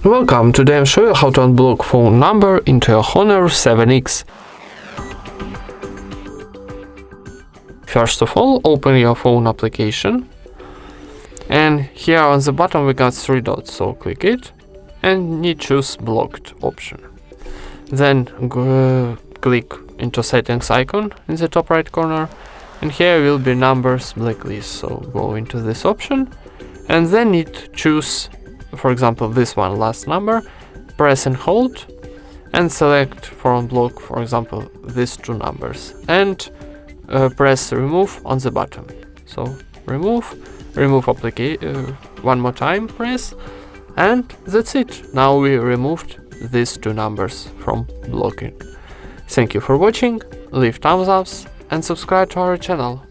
Welcome, today I'm showing you how to unblock phone number into your Honor 7X. First of all, open your phone application, and here on the bottom we got 3 dots, so click it and need choose blocked option. Then click into settings icon in the top right corner, and here will be numbers blacklist, so go into this option and then need to choose, for example, this one, last number, press and hold and select for unblock, for example, these 2 numbers, and press remove on the bottom. So remove one more time, press, and that's it. Now we removed these 2 numbers from blocking. Thank you for watching, leave thumbs ups and subscribe to our channel.